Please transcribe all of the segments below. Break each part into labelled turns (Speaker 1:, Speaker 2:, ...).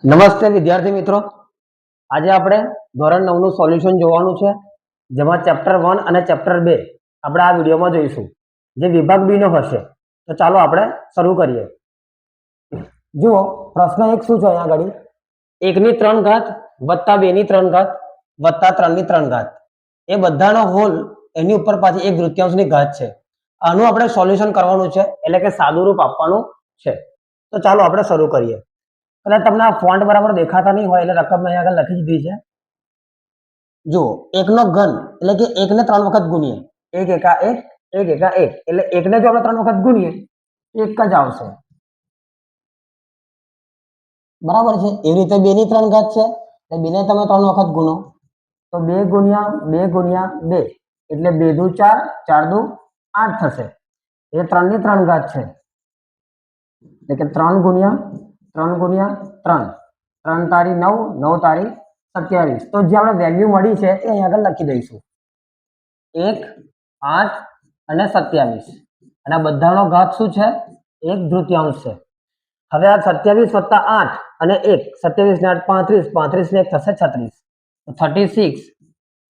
Speaker 1: નમસ્તે વિદ્યાર્થી મિત્રો, આજે આપણે ધોરણ 9 નું સોલ્યુશન જોવાનું છે, જેમાં ચેપ્ટર 1 અને ચેપ્ટર 2 આપણે આ વિડીયોમાં જોઈશું, જે વિભાગ બી નો હશે. તો ચાલો આપણે શરૂ કરીએ. જુઓ, પ્રશ્ન 1 શું છે અહીંયા આગળ? 1 ની 3 ઘાત વત્તા 2 ની 3 ઘાત વત્તા 3 ની 3 ઘાત એ બધાનો હોલ એની ઉપર પાછી 1/3 ની ઘાત છે. આનું આપણે સોલ્યુશન કરવાનું છે, એટલે કે સાદું રૂપ આપવાનું છે. તો ચાલો આપણે શરૂ કરીએ. એટલે તમને આ ફોન્ટ બરાબર દેખાતા નહીં હોય એટલે રકમ અહીંયા આગળ લખી દીધી છે. જુઓ, 1 નો ઘન એટલે કે 1 ને 3 વખત ગુણીએ, 1 એકા 1 1 એકા 1 એટલે 1 ને જો આપણે 3 વખત ગુણીએ 1 જ આવશે, બરાબર છે. એવી રીતે 2 ની 3 ઘાત છે એટલે 2 ને તમે 3 વખત ગુણો તો 2 ગુણ્યા 2 એટલે 2 દુ 4 4 દુ 8 થશે. એ 3 ની 3 ઘાત છે એટલે કે 3 ગુણ્યા 3 3 તારી 9 9 તારી 27. તો જે આપણે વેલ્યુ મળી છે એ અહીં આગળ લખી દઈશું, 1 8 અને 27, અને આ બધાનો ઘાત શું છે? 1/3 છે. હવે આ 27 વત્તા 8 અને 1, 27 ને 8 35, 35 ને 1 થશે 36, તો 36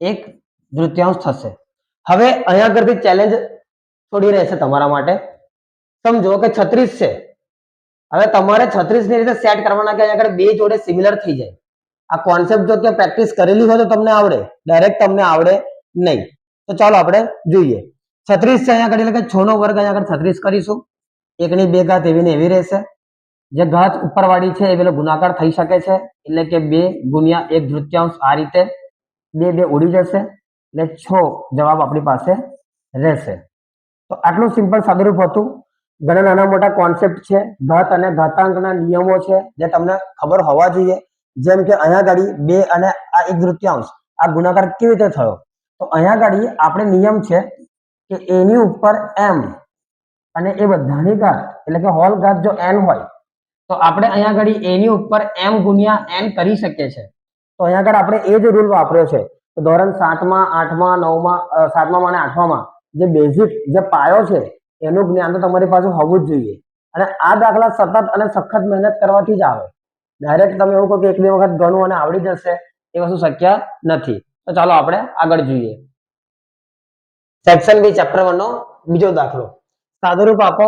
Speaker 1: 1/3 થશે. હવે અહીંયા આગળથી ચેલેન્જ થોડી રહેશે તમારા માટે. સમજો કે 36 છે. હવે તમારે 36 ની રીતે સેટ કરવાના કે અહીંયા આગળ બે જોડે સિમિલર થઈ જાય. આ કોન્સેપ્ટ જો કે પ્રેક્ટિસ કરેલી હોય તો તમને આવડે, ડાયરેક્ટ તમને આવડે નહીં. તો ચાલો આપણે જોઈએ. 36 છે અહીંયા આગળ એટલે કે 6 નો વર્ગ અહીંયા આગળ 36 કરીશું. 1 ની 2 ઘાત એવી ને એવી રહેશે. જે ઘાત ઉપરવાળી છે એ પેલો ગુણાકાર થઈ શકે છે, એટલે કે 2 ગુણ્યા 1/3 આ રીતે 2 2 ઉડી જશે એટલે 6 જવાબ આપણી પાસે રહેશે. તો આટલું સિમ્પલ સાદુરૂપ હતું. ઘણા નાના મોટા કોન્સેપ્ટ છે, ઘાત અને ઘાતાંકના નિયમો છે જે તમને ખબર હોવા જોઈએ. જેમ કે અહીંયા ગાડી 2 અને આ 1/3 આ ગુણાકાર કેવી રીતે થયો? તો અહીંયા ગાડી આપણે નિયમ છે કે a ની ઉપર m અને એ બધાની ઘાત એટલે કે હોલ ઘાત જો n હોય તો આપણે અહીંયા ગાડી a ની ઉપર m ગુણ્યા n કરી શકીએ છીએ. તો અહીંયા આગળ આપણે એ જ રૂલ વાપર્યો છે. તો ધોરણ 7માં 8માં 9માં 7માં અને 8માં જે બેઝિક જે પાયો છે એનું જ્ઞાન તો તમારી પાસે હોવું જ જોઈએ. અને આ દાખલા સતત અને સખત મહેનત કરવાથી જ આવે. ડાયરેક્ટ તમે એવું કહો કે 1-2 વખત ગણું અને આવડી જશે, એ વસ્તુ શક્ય નથી. તો ચાલો આપણે આગળ જોઈએ. સેક્શન બી ચેપ્ટર 1 નો બીજો દાખલો. સાદુરૂપ આપો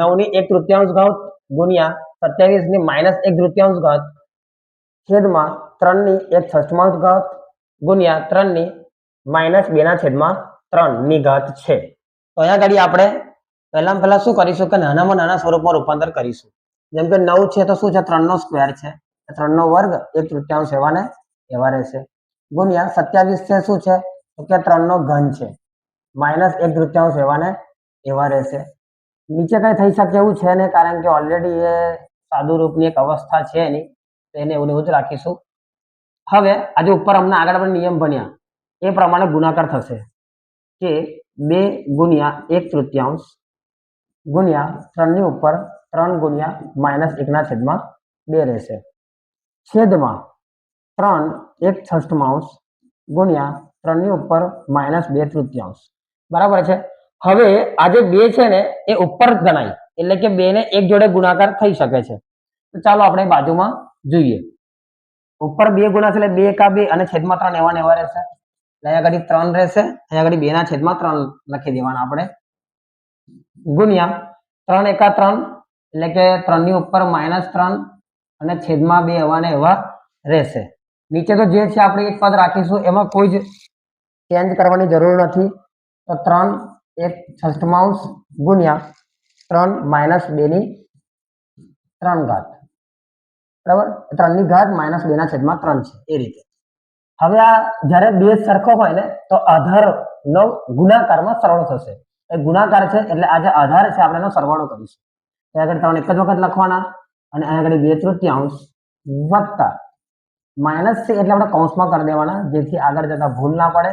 Speaker 1: 9 ની 1/3 ઘાત ગુણ્યા 27 ની -1/3 ઘાત છેદમાં 3 ની 1/6 ઘાત ગુણ્યા 3 ની -2/3 ની ઘાત છે. તો અહીંયા ઘડી આપણે પહેલા શું કરીશું કે નાનામાં નાના સ્વરૂપમાં રૂપાંતર કરીશું. જેમ કે 9 છે તો શું છે? 3 નો સ્ક્વેર છે, 3 નો વર્ગ 1/3 એવા ને એવા રહેશે, ગુણ્યા 27 છે શું છે? તો કે 3 નો ઘન છે, -1/3 એવા ને એવા રહેશે. નીચે કઈ થઈ શકે એવું છે ને, કારણ કે ઓલરેડી એ સાદુ રૂપની એક અવસ્થા છે એની, એને એવું જ રાખીશું. હવે આજે ઉપર અમને આગળ આપણે નિયમ ભણ્યા એ પ્રમાણે ગુણાકાર થશે કે 2 ગુણ્યા 1/3 ગુણ્યા 3 ની ઉપર 3 ગુણ્યા -1/2 રહેશે, છેદમાં 3 1/6 ગુણ્યા 3 ની ઉપર -2/3. બરાબર છે. હવે આ જે 2 છે ને એ ઉપર ગણાય, એટલે કે 2 ને 1 જોડે ગુણાકાર થઈ શકે છે. તો ચાલો આપણે બાજુમાં જોઈએ. ઉપર 2 ગુણાશે એટલે 2 એકા 2 અને છેદમાં 3 એવા ને એવા રહેશે. અહીંયા આગળ 3 રહેશે, અહીંયા આગળ 2/3 લખી દેવાના આપણે, ગુણ્યા 3 એકા 3 એટલે કે 3 ની ઉપર -3 અને છેદમાં 2 એવા ને એવા રહેશે. નીચે તો જે છે આપણે એક પદ રાખીશું, એમાં કોઈ જ ચેન્જ કરવાની જરૂર નથી. તો 3 1/6 ગુણ્યા 3 -2/3 ઘાત, બરાબર, 3 ની ઘાત -2/3 છે એ રીતે. હવે આ જ્યારે બે સરખો હોય ને તો આધાર નો ગુણાકારમાં સરવાળો થશે. એ ગુણાકાર છે એટલે આ જે આધાર છે આપણે એનો સરવાળો કરીશું. આગળ 3 એક જ વખત લખવાના અને અહીંયા આગળ 2/3 વત્તા માઇનસ છે એટલે આપણે કૌંસમાં કરી દેવાના, જેથી આગળ જતા ભૂલ ના પડે.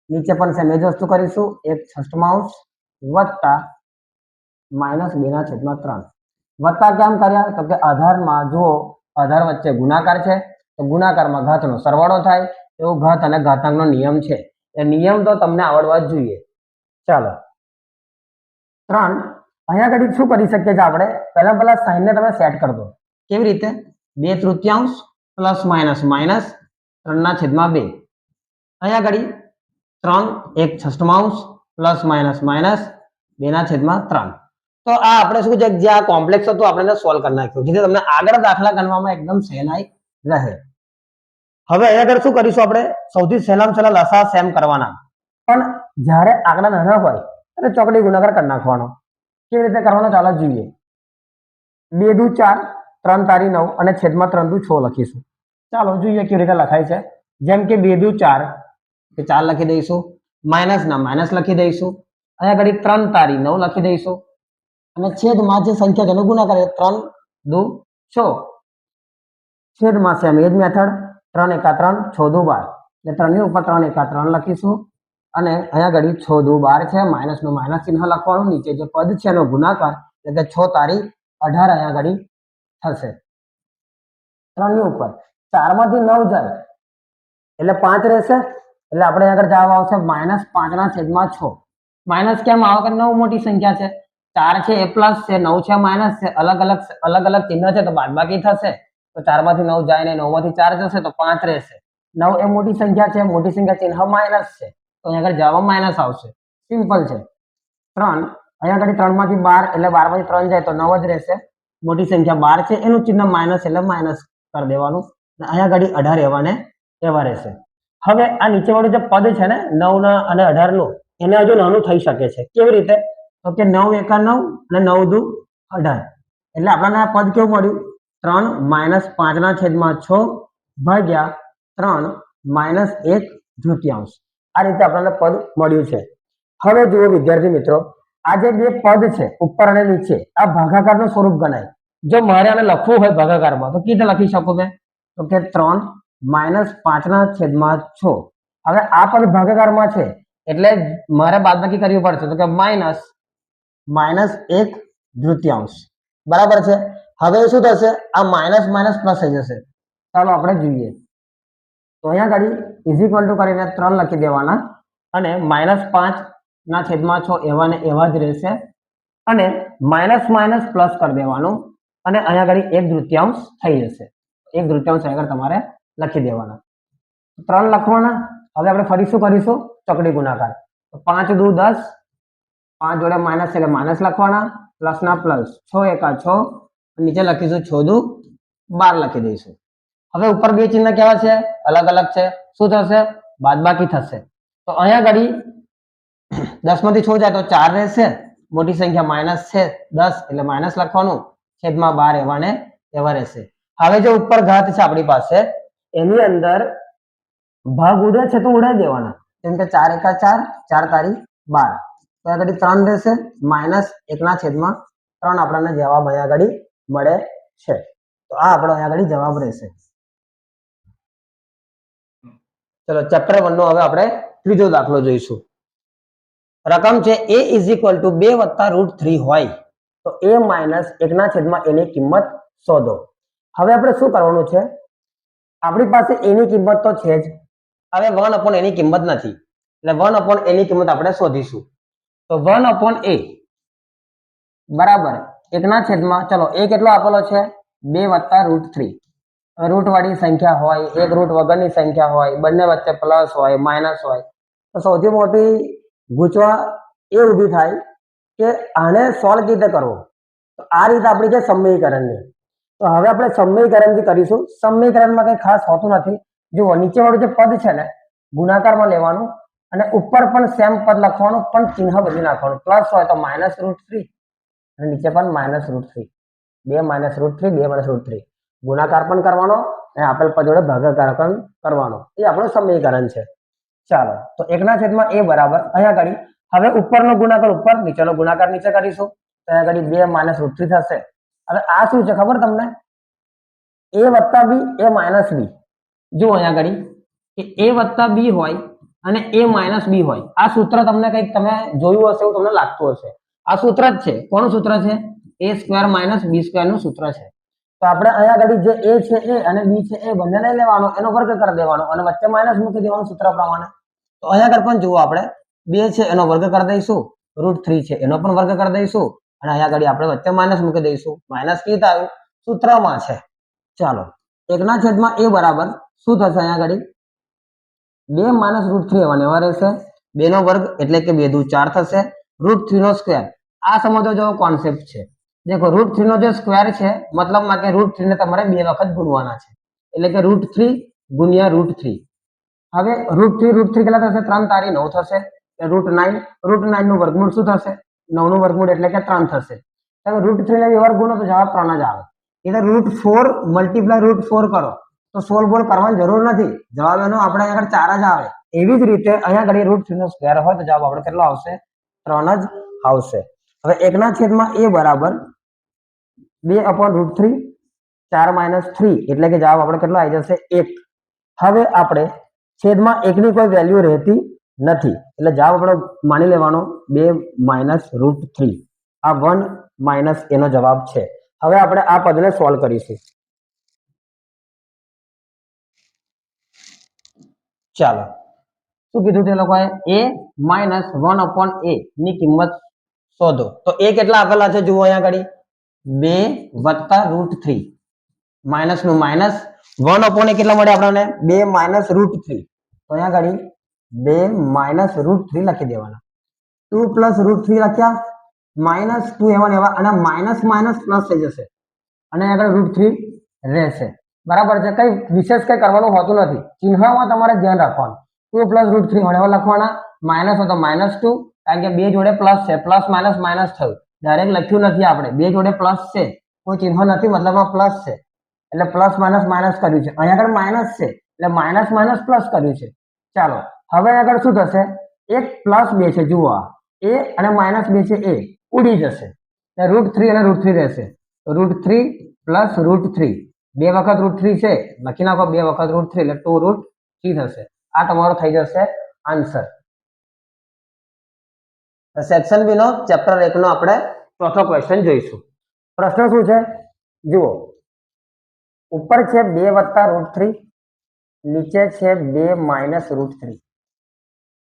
Speaker 1: નીચે પણ સેમ જ વસ્તુ કરીશું, 1/6 વત્તા -2/3. વત્તા કેમ કર્યા? તો કે આધારમાં જુઓ, આધાર વચ્ચે ગુણાકાર છે તો ગુણાકારમાં ઘાતનો સરવાળો થાય, એવો ઘાત અને ઘાતાંકનો નિયમ છે. એ નિયમ તો તમને આવડવા જ જોઈએ. ચાલો 3 અહીંયા આગળ શું કરી શકીએ છીએ આપણે? પહેલા સાઈન ને તમે સેટ કરી દો. કેવી રીતે? 2/3 પ્લસ માઇનસ માઇનસ 3/2. અહીંયા આગળ 3 1/6 પ્લસ માઇનસ માઇનસ 2/3. તો આ આપણે શું છે, જે આ કોમ્પ્લેક્સ હતું આપણે સોલ્વ કરી નાખ્યું, જેથી તમને આગળ દાખલા ગણવામાં એકદમ સહેલાઈ રહે. હવે અહીંયા આગળ શું કરીશું, આપણે સૌથી સહેલામાં સહેલા લસા સેમ કરવાના, પણ જ્યારે આંકડા નાના હોય ત્યારે ચોકડી ગુણાકાર કરી નાખવાનો. કેવી રીતે કરવાનો ચાલો જોઈએ. 2 દુ 4, 3 તારી 9 અને છેદમાં 3 દુ 6 લખીશું. ચાલો જોઈએ કેવી રીતે લખાય છે. જેમ કે 2 દુ 4 કે 4 લખી દઈશું, માઇનસ ના માઇનસ લખી દઈશું, અહીંયા આગળ 3 તારી 9 લખી દઈશું અને છેદમાં જે સંખ્યા જેનો ગુણાકાર 3 દુ 6, છેદમાં સેમ એ જ મેથડ, 3 એકા 3 6 દુ 12 એટલે 3 ની ઉપર 3 એકા 3 લખીશું અને અહીંયા આગળ 6 દુ 12 છે, માઇનસ નું માઇનસ ચિહ્ન લખવાનું, નીચે જે પદ છે એનો ગુણાકાર એટલે કે 6 તારી 18 અહીંયા આગળ થશે. 3 ની ઉપર 4 માંથી 9 જાય એટલે 5 રહેશે, એટલે આપણે આગળ જવાબ આવશે -5/6. માઇનસ કેમ આવે કે 9 મોટી સંખ્યા છે, 4 છે એ પ્લસ છે, 9 છે માઇનસ છે, અલગ અલગ ચિહ્ન છે તો બાદબાકી થશે. તો 4 માંથી 9 જાય ને 9 માંથી 4 જશે તો 5 રહેશે. 9 એ મોટી સંખ્યા છે, મોટી સંખ્યા ચિહ્ન માઇનસ છે તો અહીંયા આગળ જવાબ માઇનસ આવશે. સિમ્પલ છે. 3 અહીંયા આગળ 3 માંથી 12 એટલે 12 માંથી 3 જાય તો 9 જ રહેશે. મોટી સંખ્યા 12 છે એનું ચિહ્ન માઇનસ એટલે માઇનસ કરી દેવાનું. અહીંયા આગળ 18 એવા ને એવા રહેશે. હવે આ નીચે વાળું જે પદ છે ને 9 ના અને 18 નું, એને હજુ નાનું થઈ શકે છે. કેવી રીતે? તો કે 9 એકા 9 અને 9 દુ 18 એટલે આપણને આ પદ કેવું મળ્યું? 3 -5/6 ભાગ્યા 3 -1/3. આ રીતે આપણને પદ મળ્યું છે. હવે જુઓ વિદ્યાર્થી મિત્રો, આ જે બે પદ છે ઉપર અને નીચે, આ ભાગાકારનું સ્વરૂપ ગણાય. જો મારે આને લખવું હોય ભાગાકારમાં તો કેવી રીતે લખી શકું મેં? તો કે 3 -5/6. હવે આ પદ ભાગાકારમાં છે એટલે મારે બાદબાકી કરવી પડશે, તો કે -1/3. બરાબર છે. હવે શું થશે? આ માઇનસ માઇનસ પ્લસ થઈ જશે. ચાલો આપણે જોઈએ. તો અહીંયા આગળ ઇઝ ઇક્વલ ટુ કરીને 3 લખી દેવાના અને -5/6 એવા ને એવા જ રહેશે અને માઇનસ માઇનસ પ્લસ કરી દેવાનું અને અહીંયા આગળ 1/3 થઈ જશે. 1/3 આગળ તમારે લખી દેવાના. 3 લખવાના. હવે આપણે ફરી શું કરીશું? ચોકડી ગુણાકાર. 5 દુ 10, 5 જોડે માઇનસ એટલે માઇનસ લખવાના, પ્લસ ના પ્લસ, 6 એકા 6, નીચે લખીશું 6 દુ 12 લખી દઈશું. હવે ઉપર બે ચિહ્ન કેવા છે? અલગ અલગ છે. શું થશે? બાદબાકી થશે. તો અહીંયા આગળ 10 માંથી 6 જાય તો 4 રહેશે, મોટી સંખ્યા માઇનસ છે 10 એટલે માઇનસ લખવાનું, છેદમાં 12 એવા ને એવા રહેશે. હવે જે ઉપર ઘાત છે આપણી પાસે, એની અંદર ભાગ ઉડે છે તો ઉડાઈ દેવાના. જેમ કે 4 એકા 4, 4 તારી 12, તો આગળ 3 રહેશે, -1/3 આપણને જવાબ અહીંયા આગળ મળે છે. તો આ આપણો અહીંયા આગળ જવાબ રહેશે. ચલો ચેપ્ટર 1 નો હવે આપણે ત્રીજો દાખલો જોઈશું. રકમ છે a = 2 + √3 હોય તો a - 1/a ની કિંમત શોધો. હવે આપણે શું કરવાનું છે? આપણી પાસે a ની કિંમત તો છે જ, હવે 1/a ની કિંમત નથી એટલે 1/a ની કિંમત આપણે શોધીશું. તો 1/a બરાબર 1/, ચલો a કેટલો આપેલો છે? 2 + √3. રૂટ વાળી સંખ્યા હોય, એક રૂટ વગરની સંખ્યા હોય, બંને વચ્ચે પ્લસ હોય માઇનસ હોય, તો સૌથી મોટી ગૂંચવા એ ઊભી થાય કે આને સોલ્વ કેવી રીતે કરવો. તો આ રીતે આપણી છે સમીકરણની. તો હવે આપણે સમીકરણથી કરીશું. સમીકરણમાં કંઈ ખાસ હોતું નથી. જુઓ નીચે વાળું જે પદ છે ને ગુણાકારમાં લેવાનું અને ઉપર પણ સેમ પદ લખવાનું, પણ ચિહ્ન બદલી નાખવાનું. પ્લસ હોય તો -√3 અને નીચે પણ -√3. 2 -√3, 2 -√3. ગુણાકાર પણ કરવાનો અને આપેલ પદ જોડે ભાગાકાર પણ કરવાનો. એ આપણું સમીકરણ છે. ચાલો તો 1/a બરાબર અહીંયા આગળ હવે ઉપરનો ગુણાકાર ઉપર, નીચેનો ગુણાકાર નીચે કરીશું. તો અહીંયા આગળ 2 -√3 થશે. હવે આ શું છે ખબર તમને? a + b, a - b. જુઓ અહીંયા આગળ કે a + b હોય અને a - b હોય. આ સૂત્ર તમને કંઈક તમે જોયું હશે એવું તમને લાગતું હશે. આ સૂત્ર જ છે. કોનું સૂત્ર છે? a² - b² નું સૂત્ર છે. તો આપણે અહીંયા આગળ જે a છે એ અને b છે એ બંને લઈ લેવાનો, એનો વર્ગ કરી દેવાનો અને વચ્ચે માઇનસ મૂકી દેવાનું સૂત્ર પ્રમાણે. તો અહીંયા આગળ પણ જુઓ આપણે 2 છે એનો વર્ગ કરી દઈશું, √3 છે એનો પણ વર્ગ કરી દઈશું અને અહીંયા આગળ આપણે વચ્ચે માઇનસ મૂકી દઈશું. માઇનસ કીધું આવ્યું સૂત્રમાં છે ચાલો 1/a બરાબર શું થશે અહીંયા આગળ 2 માઇનસ રૂટ 3 એવા રહેશે 2 નો વર્ગ એટલે કે 2 દુ 4 થશે રૂટ 3 નો સ્ક્વેર આ સમજો જેવો કોન્સેપ્ટ છે देखो रूट 3 નો જે સ્ક્વેર છે મતલબમાં કે રૂટ 3 ને તમારે બે વખત ગુણવાના છે એટલે કે રૂટ 3 ગુણ્યા રૂટ 3 હવે રૂટ 3 કેટલા થશે 3 તારી 9 થશે રૂટ 9 નું વર્ગમૂળ શું થશે 9 નું વર્ગમૂળ એટલે કે 3 થશે તમે રૂટ 3 ને બે વાર ગુણો તો જવાબ 3 જ આવે એટલે રૂટ 4 મલ્ટીપ્લાય રૂટ 4 કરો તો સોલ્વ બોલ કરવાની જરૂર નથી જવાબ એનો આપણે આગળ 4 જ આવે એવી જ રીતે અહીંયા આગળ રૂટ 3 નો સ્ક્વેર હોય તો જવાબ આપણે કેટલો આવશે 3 જ આવશે હવે 1/a બરાબર 2/√3 4 - 3 એટલે કે જવાબ આપણે કેટલો આવી જશે 1 હવે આપણે છેદમાં 1 ની કોઈ વેલ્યુ રહેતી નથી એટલે જવાબ આપણે માની લેવાનો 2 - √3 આ 1 - એનો જવાબ છે હવે આપણે આ પદને સોલ્વ કરીશું ચાલો શું કીધું તે લોકોએ a - 1/a ની કિંમત શોધો તો a કેટલા આપેલા છે જુઓ અહીંયા આગળ 2 + √3 માઇનસ નું માઇનસ 1/a કેટલા મળે આપણને 2 - √3 તો અહીંયા આગળ 2 - √3 લખી દેવાના 2 + √3 લખ્યા -2 એવા અને માઇનસ માઇનસ પ્લસ થઈ જશે અને આગળ √3 રહેશે બરાબર છે કઈ વિશેષ કઈ કરવાનું હોતું નથી ચિહ્નમાં તમારે ધ્યાન રાખવાનું 2 + √3 એવા લખવાના માઇનસ હોય તો -2 કારણ કે બે જોડે પ્લસ છે પ્લસ માઇનસ માઇનસ થયું ડાયરેક્ટ લખ્યું નથી આપણે બે જોડે પ્લસ છે કોઈ ચિહ્ન નથી મતલબમાં પ્લસ છે એટલે પ્લસ માઇનસ માઇનસ કર્યું છે અહીંયા આગળ માઇનસ છે એટલે માઇનસ માઇનસ પ્લસ કર્યું છે ચાલો હવે આગળ શું થશે એક +2 છે જુઓ આ a અને -2 છે એ ઉડી જશે એટલે √3 અને √3 રહેશે √3 + √3 બે વખત √3 છે લખી નાખો બે વખત √3 એટલે 2√3 થશે આ તમારો થઈ જશે આન્સર સેક્શન બી નો ચેપ્ટર 1 નો આપણે ચોથો ક્વેશ્ચન જોઈશું પ્રશ્ન શું છે જુઓ ઉપર છે 2 + √3 નીચે છે 2 - √3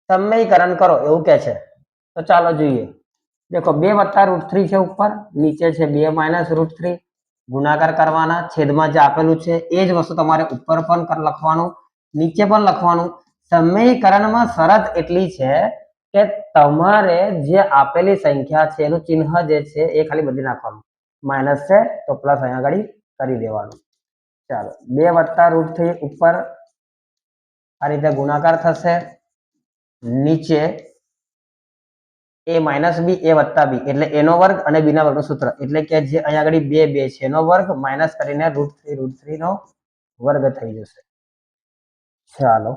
Speaker 1: સમીકરણ કરો એવું કે છે તો ચાલો જોઈએ देखो 2 + √3 છે ઉપર નીચે છે 2 - √3 ગુણાકાર કરવાના છેદમાં જે આપેલું છે એ જ વસ્તુ તમારે ઉપર પણ લખવાનું નીચે પણ લખવાનું સમીકરણમાં શરત એટલી છે કે તમારે જે આપેલી સંખ્યા છે એનું ચિહ્ન જે છે એ ખાલી બદલી નાખવાનું માઈનસ છે તો પ્લસ અહીંયા આગળ કરી દેવાનું ચાલો 2 + √3 ઉપર આ રીતે ગુણાકાર થશે નીચે a - b a + b એટલે a નો વર્ગ અને b ના વર્ગનું સૂત્ર એટલે કે જે અહીંયા આગળ 2 છે એનો વર્ગ માઈનસ કરીને √3 નો વર્ગ થઈ જશે ચાલો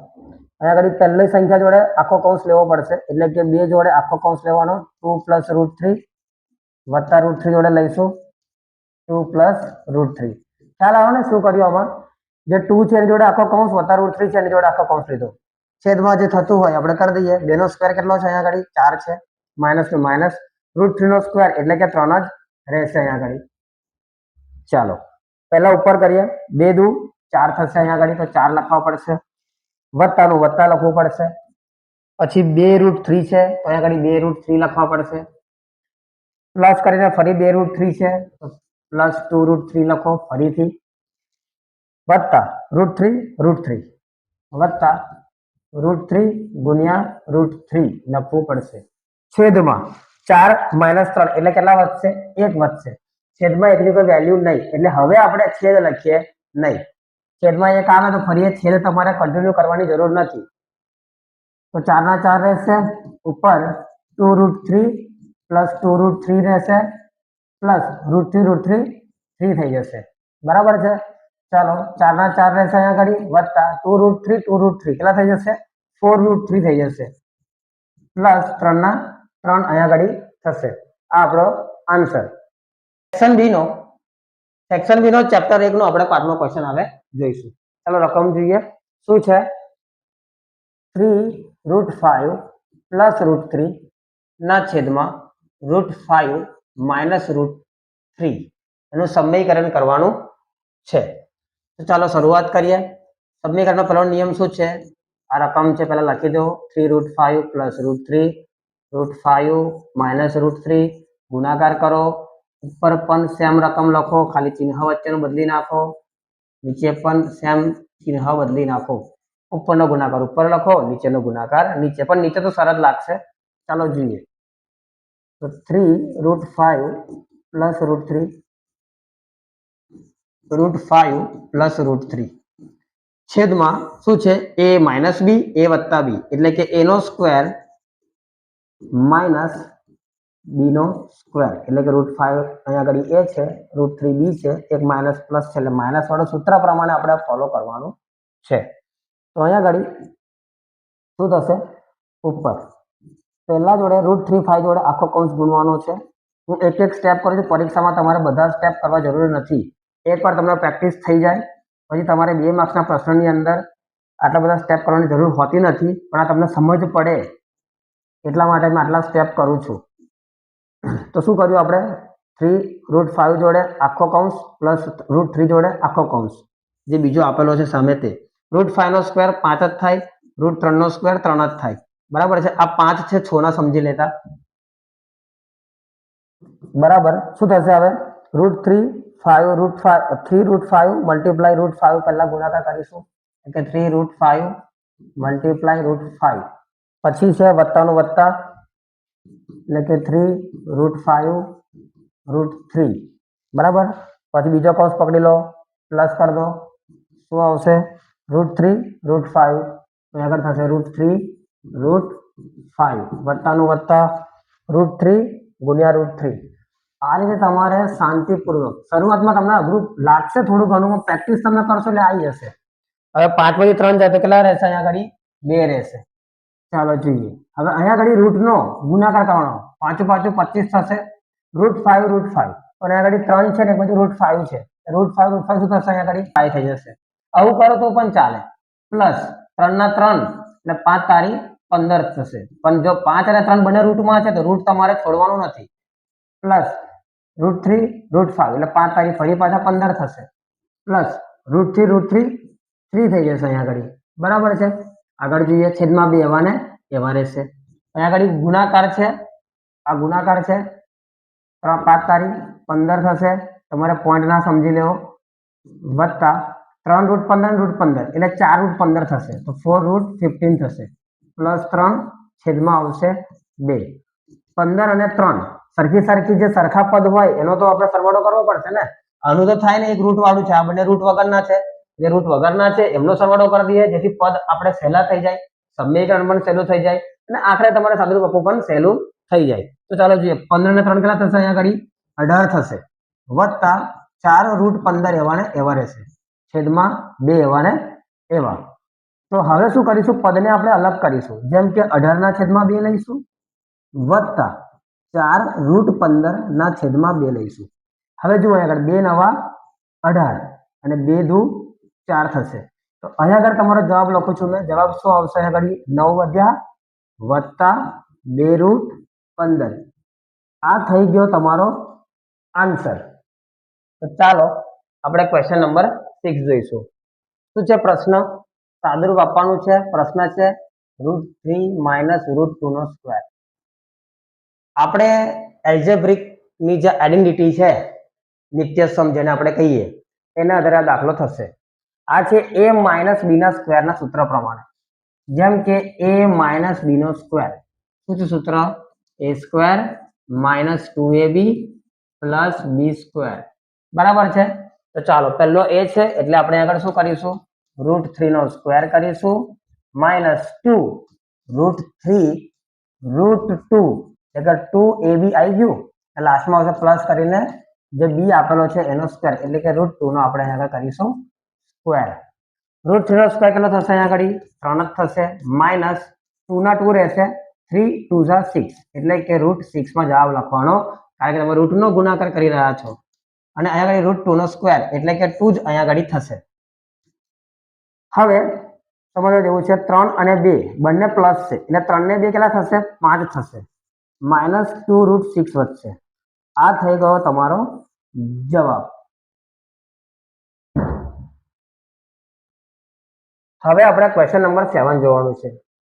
Speaker 1: અહીંયા આગળ પહેલી સંખ્યા જોડે આખો કૌંસ લેવો પડશે એટલે કે 2 જોડે આખો કૌંસ લેવાનો 2 + √3 +√3 જોડે લઈશું 2 + √3 ખ્યાલ આવે ને શું કર્યું આમાં જે 2 છે એની જોડે આખો કૌંસ +√3 છે એની જોડે આખો કૌંસ લીધો છેદમાં જે થતું હોય આપણે કરી દઈએ 2 નો સ્ક્વેર કેટલો છે અહીંયા આગળ 4 છે માઇનસ નું માઇનસ √3 નો સ્ક્વેર એટલે કે 3 જ રહેશે અહીંયા આગળ ચાલો પહેલા ઉપર કરીએ 2 દુ 4 થશે અહીંયા આગળ તો 4 લખવા પડશે વત્તાનું વત્તા લખવું પડશે પછી 2 √3 છે તો અહીંયા આગળ 2 √3 લખવા પડશે પ્લસ કરીને ફરી 2 √3 છે તો +2 √3 લખો ફરીથી વત્તા √3 વત્તા √3 ગુણ્યા √3 લખવું પડશે છેદમાં 4 - 3 એટલે કેટલા વધશે 1 વધશે છેદમાં 1 ની કોઈ વેલ્યુ નહીં એટલે હવે આપણે છેદ લખીએ નહીં છેદમાં 1 આવે તો ફરી છેદ તમારે કન્ટિન્યુ કરવાની જરૂર નથી તો 4 ના 4 રહેશે ઉપર 2 √3 + 2 √3 રહેશે પ્લસ √3 3 થઈ જશે બરાબર છે ચાલો 4 ના 4 રહેશે અહીંયા આગળ વત્તા 2 √3 કેટલા થઈ જશે 4 √3 થઈ જશે પ્લસ 3 ના 3 અહીંયા આગળ થશે આ આપણો આન્સર સેક્શન બી નો ચેપ્ટર 1 નો આપણે પાંચમો ક્વેશ્ચન આવે જોઈશું ચાલો રકમ જોઈએ શું છે 3 √5 + √3 ના છેદમાં √5 - √3 એનું સમીકરણ કરવાનું છે તો ચાલો શરૂઆત કરીએ સમીકરણનો પહેલો નિયમ શું છે આ રકમ છે પહેલા લખી દો 3 √5 + √3 √5 - √3 ગુણાકાર કરો ઉપર પણ સેમ રકમ લખો ખાલી ચિહ્ન વચ્ચેનું બદલી નાખો નીચે પણ સેમ ચિહ્ન બદલી નાખો, ઉપરનો ગુણાકાર ઉપર લખો, નીચેનો ગુણાકાર નીચે, પણ નીચે તો સરળ લાગશે. ચાલો જોઈએ. તો 3√5 પ્લસ √3 √5 + √3 છેદમાં શું છે? a માઇનસ બી, a વત્તા બી, એટલે કે a નો સ્ક્વેર માઇનસ બી નો સ્ક્વેર, એટલે કે √5 અહીંયા આગળ a છે, √3 બી છે, એક માઇનસ પ્લસ છે, એટલે માઇનસ વાળો સૂત્ર પ્રમાણે આપણે ફોલો કરવાનું છે. તો અહીંયા આગળ શું થશે? ઉપર પહેલા જોડે √3 જોડે આખો કૌંસ ગુણવાનો છે. હું એક એક સ્ટેપ કરું છું. પરીક્ષામાં તમારે બધા સ્ટેપ કરવા જરૂરી નથી. એકવાર તમને પ્રેક્ટિસ થઈ જાય પછી તમારે 2 માર્ક્સના પ્રશ્નની અંદર આટલા બધા સ્ટેપ કરવાની જરૂર હોતી નથી, પણ આ તમને સમજ પડે એટલા માટે મેં આટલા સ્ટેપ કરું છું. તો શું કર્યું આપણે? 3√5 જોડે આખો કૌંસ પ્લસ √3 જોડે આખો કૌંસ, જે બીજો આપેલો છે સામે તે. √5 નો સ્ક્વેર 5 જ થાય, √3 નો સ્ક્વેર 3 જ થાય. બરાબર છે. આ 5 છે, 6 ના સમજી લેતા. બરાબર. શું થશે હવે? √3 મલ્ટીપ્લાય √5 પહેલા ગુણાકાર કરીશું, એટલે 3√5 મલ્ટીપ્લાય √5, પછી છે વત્તાનું વત્તા, એટલે કે 3√5 √3. બરાબર. પછી બીજો કૌંસ પકડી લો, પ્લસ કરી દો. શું આવશે? √3 √5, આગળ થશે √3 √5 વત્તાનું વત્તા √3 ગુણ્યા √3. આ રીતે તમારે શાંતિપૂર્વક, શરૂઆતમાં તમને અઘરું લાગશે થોડું ઘણું, પ્રેક્ટિસ તમે કરશો એટલે આવી જશે. હવે 5 માંથી 3 જાય તો કેટલા રહેશે? અહીંયા આગળ 2 રહેશે. ચાલો જોઈએ. હવે અહીંયા આગળ રૂટનો ગુણાકાર કરવાનો, 5 5 25 થશે, √5 પણ અહીંયા આગળ 3 છે ને, બધું √5 છે, √5 શું થશે? અહીંયા આગળ 5 થઈ જશે. આવું કરો તો પણ ચાલે. પ્લસ 3 ના 3 એટલે 5 તારી 15 થશે. પણ જો 5 અને 3 બંને રૂટમાં છે તો રૂટ તમારે છોડવાનું નથી. પ્લસ √3 √5 એટલે 5 તારી ફરી પાછા 15 થશે. પ્લસ √3 3 થઈ જશે અહીંયા આગળ. બરાબર છે. આગળ જોઈએ. છેદમાં 2 એવા ને એવા રહેશે. અહીંયા આગળ ગુણાકાર છે, આ ગુણાકાર છે, 5 તારી 15 થશે. તમારે પોઈન્ટ ના સમજી લેવો. વત્તા 3√15 એટલે 4√15 થશે, તો 4√15 થશે. પ્લસ 3 છેદમાં આવશે 2. 15 અને 3 સરખી જે સરખા પદ હોય એનો તો આપણે સરવાળો કરવો પડશે ને. આનું તો થાય ને, એક રૂટ વાળું છે, આ બંને રૂટ વગરના છે. જે રૂટ વગરના છે એમનો સરવાળો કરી દઈએ, જેથી પદ આપણે સહેલા થઈ જાય, સમીકરણ પણ સહેલું થઈ જાય, અને આખરે તમારે સાદુરૂપ આપવું પણ સહેલું થઈ જાય. તો ચાલો જોઈએ. 15 અને 3 કેટલા થશે? અહીંયા આગળ 18 થશે. વત્તા 4√15 એવા ને એવા રહેશે, છેદમાં 2 એવા ને એવા. તો હવે શું કરીશું? પદને આપણે અલગ કરીશું. જેમ કે 18 ના છેદમાં 2 લઈશું, વત્તા 4√15 ના છેદમાં 2 લઈશું. હવે જુઓ આગળ 2 નવા 18 અને 2 દુ 4 થશે. તો અહીંયા આગળ તમારો જવાબ લખું છું મેં. જવાબ શું આવશે? આગળ 9 વધ્યા વત્તા 2√15. આ થઈ ગયો તમારો આન્સર. તો ચાલો આપણે ક્વેશ્ચન નંબર 6 જોઈશું. શું છે પ્રશ્ન? સાદુરૂપ આપવાનું છે. પ્રશ્ન છે √3 - √2 નો સ્ક્વેર. આપણે એલ્જેબ્રિક ની જે આઈડેન્ટિટી છે, નિત્યસમ જેને આપણે કહીએ, એના આધારે દાખલો થશે. આ છે a - b ના સ્ક્વેર ના સૂત્ર પ્રમાણે. જેમ કે a - b નો સ્ક્વેર, શું છે સૂત્ર? a² - 2ab + b². બરાબર છે. તો ચાલો, પહેલો a છે એટલે આપણે આગળ શું કરીશું? √3 નો સ્ક્વેર કરીશું, -2 √3 √2 એટલે 2ab આવી ગયું. લાસ્ટમાં આવશે પ્લસ કરીને જે b આપેલો છે એનો સ્ક્વેર, એટલે કે √2 નો આપણે આગળ કરીશું સ્ક્વેર. √3 નો સ્ક્વેર કેટલો થશે? અહીંયા આગળ 3 જ થશે. માઇનસ 2 ના 2 રહેશે, 3 2 = 6, એટલે કે √6 માં જવાબ લખવાનો, કારણ કે તમે રૂટ નો ગુણાકાર કરી રહ્યા છો. અને અહીંયા આગળ √2 નો સ્ક્વેર એટલે કે 2 જ અહીંયા આગળ થશે. હવે સમજવા જેવું છે, 3 અને 2 બંને પ્લસ છે, એટલે 3 ને 2 કેટલા થશે? 5 થશે. -2 √6 વધશે. આ થઈ ગયો તમારો જવાબ. હવે આપણે ક્વેશ્ચન નંબર 7 જોવાનું છે.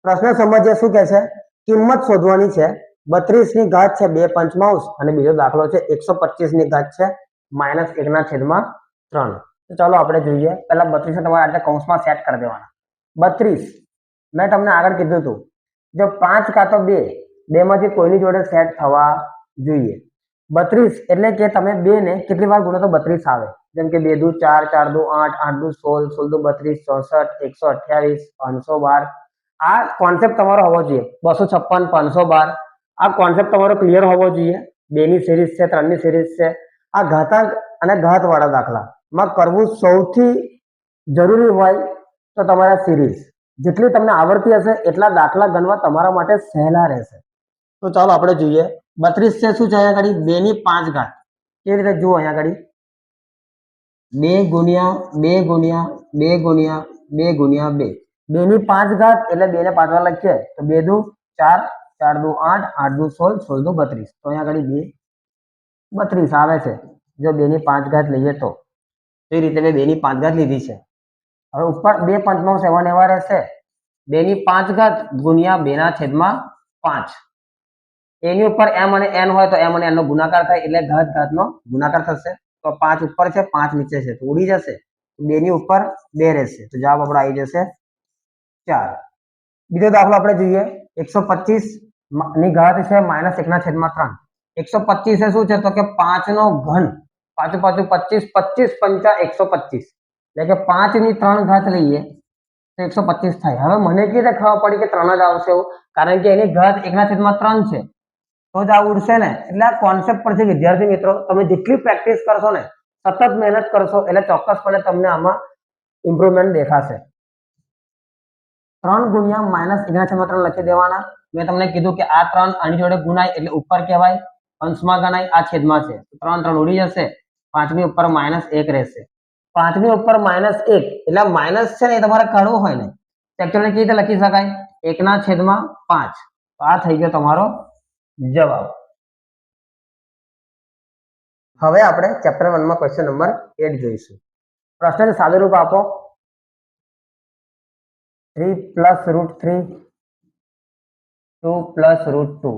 Speaker 1: પ્રશ્ન સમજીએ. શું કહે છે? કિંમત શોધવાની છે. 32 ની ઘાત છે 2/5, અને બીજો દાખલો છે 125 ની ઘાત છે -1/3. તો ચાલો આપણે જોઈએ. પહેલા 32 તમારે આ કૌંસમાં સેટ કરી દેવાના. 32 મેં તમને આગળ કીધું હતું, જો 5 કાં તો 2 બેમાંથી કોઈની જોડે સેટ થવા જોઈએ. 32 એટલે કે તમે 2 ને કેટલી વાર ગુણો તો 32 આવે. જેમ કે 2 દુ 4, 4 દુ 8, 8 દુ 16, 16 દુ 32, 64, 128, 512. આ કોન્સેપ્ટ તમારો હોવો જોઈએ. 256, 512 આ કોન્સેપ્ટ તમારો ક્લિયર હોવો જોઈએ. 2 ની સિરીઝ છે, 3 ની સિરીઝ છે. આ ઘાતાંક અને ઘાતવાળા દાખલામાં કરવું સૌથી જરૂરી હોય તો તમારા સિરીઝ જેટલી તમને આવડતી હશે એટલા દાખલા ગણવા તમારા માટે સહેલા રહેશે. તો ચાલો આપણે જોઈએ. 32 છે શું છે અહીંયા આગળ? 2 ની 5 ઘાત. કેવી રીતે જુઓ અહીંયા આગળ? 2 ગુણ્યા 2 ગુણ્યા 2 ગુણ્યા 2 ગુણ્યા 2. 2 ની 5 ઘાત એટલે 2 ને 5 વાર લખીએ તો 2 દુ 4, 4 દુ 8, 8 દુ 16, 16 દુ 32. તો અહીંયા આગળ 32 આવે છે જો 2 ની 5 ઘાત લઈએ તો. એ રીતે મેં 2 ની 5 ઘાત લીધી છે. હવે ઉપર 2 પંચમાંશ એવા રહેશે. 2 ની 5 ઘાત ગુણ્યા 2 ના છેદમાં 5. એની ઉપર m અને n હોય તો m અને n નો ગુણાકાર થાય એટલે ઘાત ઘાતનો ગુણાકાર થશે. તો 5 ઉપર છે 5 નીચે છે તો ઉડી જશે. 2 ની ઉપર 2 રહેશે તો જવાબ આપણો આવી જશે 4. બીજો દાખલો આપણે જોઈએ. 125 ની ઘાત છે -1 ના છેદમાં 3. 125 એ શું છે તો કે 5 નો ઘન. 5 5 25, 25 પંચા 125 એટલે કે 5 ની 3 ઘાત લઈએ તો 125 થાય. હવે મને કેવી રીતે ખબર પડી કે 3 જ આવશે એવું? કારણ કે એની ઘાત 1 ના છેદમાં 3 છે તો જ આ ઉડશે ને. એટલે આ કોન્સેપ્ટ પરથી વિદ્યાર્થી મિત્રો તમે જેટલી પ્રેક્ટિસ કરશો ને, સતત મહેનત કરશો એટલે ચોક્કસપણે તમને આમાં ઇમ્પ્રુવમેન્ટ દેખાશે. 3 ગુણ્યા -1 ના છેદમાં 3 લખી દેવાના. મેં તમને કીધું કે આ 3 આની જોડે ગુણાય એટલે ઉપર કહેવાય, અંશમાં ગણાય, આ છેદમાં છે. 3 3 ઉડી જશે. 5 ની ઉપર -1 રહેશે. 5 ની ઉપર -1 એટલે માઇનસ છે ને એ તમારે કાઢવું હોય ને એકચ્યુઅલી કેવી રીતે લખી શકાય? 1 ના છેદમાં 5. તો આ થઈ ગયો તમારો જવાબ. હવે આપણે ચેપ્ટર 1 માં ક્વેશ્ચન નંબર 8 જોઈશું. પ્રશ્ન સાદું રૂપ આપો. 3 + √3 2 + √2.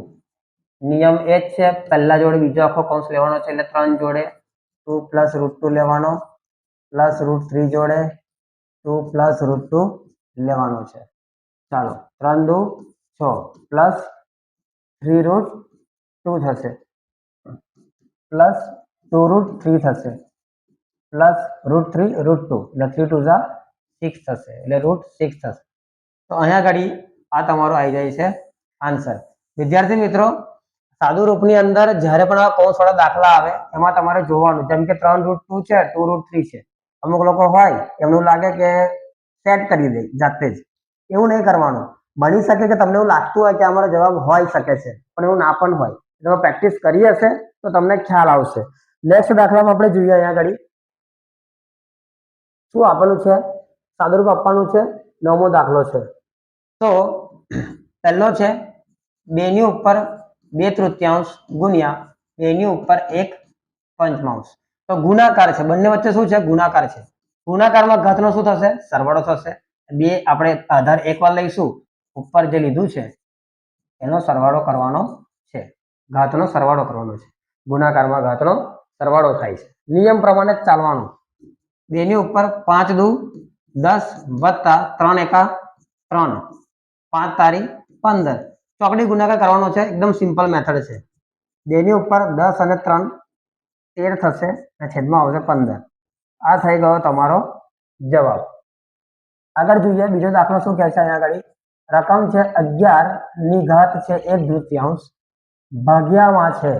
Speaker 1: નિયમ એ જ છે, પહેલા જોડે બીજો આખો કૌંસ લેવાનો છે એટલે 3 જોડે 2 + √2 લેવાનો પ્લસ √3 જોડે 2 + √2 લેવાનો છે. ચાલો 3 દુ 6 પ્લસ 3 √2 થશે પ્લસ 2 √3 થશે પ્લસ √3 √2 એટલે 3 2 જા 6 થશે એટલે √6 થશે. તો અહીંયા આગળ આ તમારો આવી જાય છે આન્સર. વિદ્યાર્થી મિત્રો સાદું રૂપની અંદર જ્યારે પણ આ કૌંસ વાળા દાખલા આવે એમાં તમારે જોવાનું, જેમ કે 3 √2 છે 2 √3 છે. અમુક લોકો હોય એમનું લાગે કે સેટ કરી દે જાતે જ. એવું નહીં કરવાનું. બની શકે કે તમને એવું લાગતું હોય કે અમારો જવાબ હોઈ શકે છે પણ એવું ના પણ હોય. તમે પ્રેક્ટિસ કરી હશે તો તમને ખ્યાલ આવશે. નેક્સ્ટ દાખલામાં આપણે જોઈએ. અહીંયા આગળ શું આપેલું છે? સાદુરૂપ આપવાનું છે. 9મો દાખલો છે. તો પહેલો છે 2 ની ઉપર 2/3 ગુણ્યા 2 ની ઉપર 1/5. તો ગુણાકાર છે, બંને વચ્ચે શું છે? ગુણાકાર છે. ગુણાકારમાં ઘાતનો શું થશે? સરવાળો થશે. 2 આપણે આધાર 1 વાર લઈશું, ઉપર જે લીધું છે એનો સરવાળો કરવાનો છે. ઘાતનો સરવાળો કરવાનો છે. ગુણાકારમાં ઘાતનો સરવાળો થાય છે. નિયમ પ્રમાણે જ ચાલવાનું. 2 ની ઉપર 5 દુ 10 વત્તા 3 એકા 3, 5 તારી 15. ચોકડી ગુણાકાર કરવાનો છે. એકદમ સિમ્પલ મેથડ છે. 2 ની ઉપર 10 અને 3 13 થશે અને છેદમાં આવશે 15. આ થઈ ગયો તમારો જવાબ. આગળ જોઈએ બીજો દાખલો શું કહે છે? અહીંયા આગળ રકમ છે 11 ની ઘાત છે 1/3 ભાગ્યામાં છે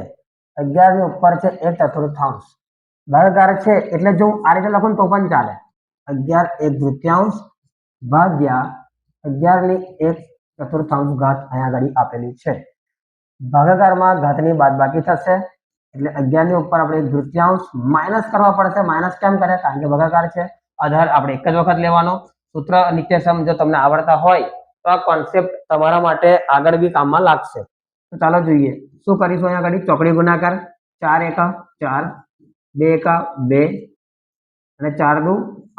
Speaker 1: 11 ની ઉપર છે 1/4. ભાગાકાર છે એટલે જો આ રીતે લખું તો પણ ચાલે. 11 1/3 ભાગ્યા 11 ની 1/4 ઘાત અહીંયા આગળ આપેલી છે. ભાગાકારમાં ઘાતની બાદબાકી થશે એટલે 11 ની ઉપર આપણે 1/3 માઇનસ કરવા પડશે. માઇનસ કેમ કરે? કારણ કે ભાગાકાર છે. આધાર આપણે એક જ વખત લેવાનો. સૂત્ર નિત્યસમ જો તમને આવડતા હોય તો આ કોન્સેપ્ટ તમારા માટે આગળ બી કામમાં લાગશે. તો ચાલો જોઈએ શું કરીશું. અહીંયા આગળ ચોકડી ગુણાકાર 4 એકા 4, 2 એકા 2 અને 4 દુ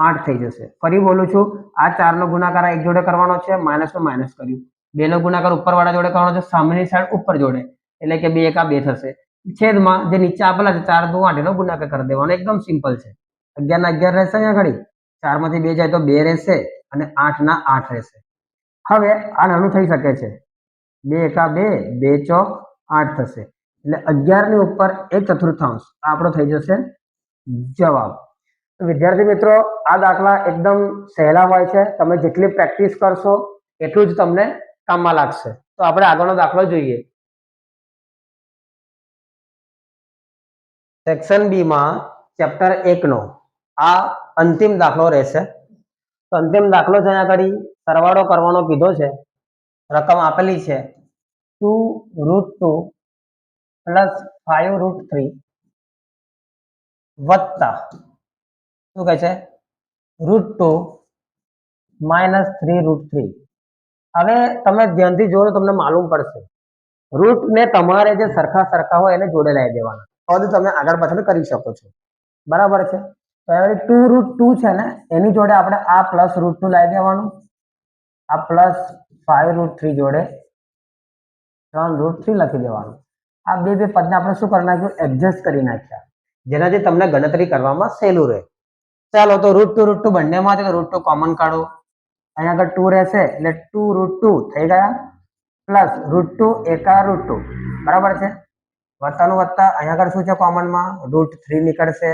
Speaker 1: 8 થઈ જશે. ફરી બોલું છું, આ 4 નો ગુણાકાર એક જોડે કરવાનો છે, માઇનસ નો માઇનસ કર્યું. 2 નો ગુણાકાર ઉપર વાળા જોડે કરવાનો છે, સામેની સાઈડ ઉપર જોડે એટલે કે 2 એકા 2 થશે. છેદમાં જે નીચે આપેલા છે 4 દુ 8 એનો ગુણાકાર કરી દેવાનો. એકદમ સિમ્પલ છે. 11 ના 11 રહેશે અહીંયા ઘડી, 4 માંથી 2 જાય તો 2 રહેશે અને 8 ના 8 રહેશે. હવે આ નાનું થઈ શકે છે, 2 એકા 2, 2 ચોક 8 થશે, એટલે 11 ની ઉપર 1/4 આ આપણો થઈ જશે જવાબ. તો વિદ્યાર્થી મિત્રો, આ દાખલા એકદમ સહેલા હોય છે, તમે જેટલી પ્રેક્ટિસ કરશો એટલું જ તમને કામમાં લાગશે. તો આપણે આગળનો દાખલો જોઈએ. સેક્શન બી માં ચેપ્ટર 1 નો આ અંતિમ દાખલો રહેશે. તો અંતિમ દાખલો છે, અહીંયા આગળ સરવાળો કરવાનો કીધો છે, રકમ આપેલી છે 2√2 પ્લસ 5√3 વત્તા શું કહે છે √2 માઇનસ 3√3. હવે તમે ધ્યાનથી જોવો તો તમને માલુમ પડશે, રૂટ ને તમારે જે સરખા હોય એને જોડે લાવી દેવાના, તો તમે આગળ પાછળ કરી શકો છો. બરાબર છે. તો હવે 2√2 છે ને એની જોડે આપણે આ પ્લસ √2 લાવી દેવાનું, આ પ્લસ 5√3 જોડે 3√3 લખી દેવાનું. આ બે પદને આપણે શું કરી નાખ્યું, એડજસ્ટ કરી નાખ્યા, જેનાથી તમને ગણતરી કરવામાં સહેલું રહે. ચાલો તો √2 બંનેમાં છે, √2 કોમન કાઢો, અહીંયા આગળ 2 રહેશે એટલે 2√2 થઈ ગયા, પ્લસ √2 એકા √2 બરાબર છે, વત્તાનું વત્તા, અહીંયા આગળ શું છે કોમનમાં √3 નીકળશે,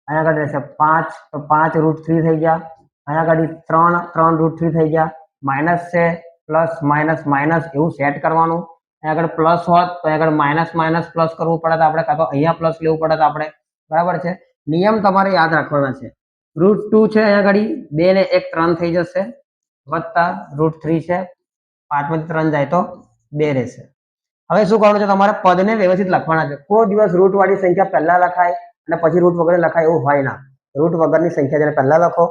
Speaker 1: અહીંયા આગળ રહેશે 5 તો 5√3 થઈ ગયા, અહીંયા આગળ 3 √3 થઈ ગયા, માઇનસ છે પ્લસ માઇનસ માઇનસ એવું સેટ કરવાનું. અહીંયા આગળ પ્લસ હોત તો અહીંયા આગળ માઇનસ માઇનસ પ્લસ કરવું પડે તો આપણે, કાં તો અહીંયા પ્લસ લેવું પડે તો આપણે. બરાબર છે. નિયમ તમારે યાદ રાખવાના છે. √2 છે અહીંયા આગળ 2 ને 1 3 થઈ જશે, વત્તા √3 છે, 5 માંથી 3 જાય તો 2 રહેશે. હવે શું કરવાનું છે, તમારે પદને વ્યવસ્થિત લખવાના છે. કોઈ દિવસ રૂટ વાળી સંખ્યા પહેલા લખાય અને પછી રૂટ વગર લખાય એવું હોય ના. રૂટ વગરની સંખ્યા જ્યારે પહેલા લખો,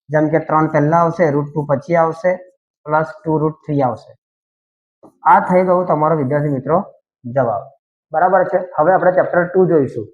Speaker 1: જેમ કે 3 પહેલા આવશે, √2 પછી આવશે, પ્લસ 2√3 આવશે. આ થઈ ગયું તમારો વિદ્યાર્થી મિત્રો જવાબ. બરાબર છે. હવે આપણે ચેપ્ટર 2 જોઈશું.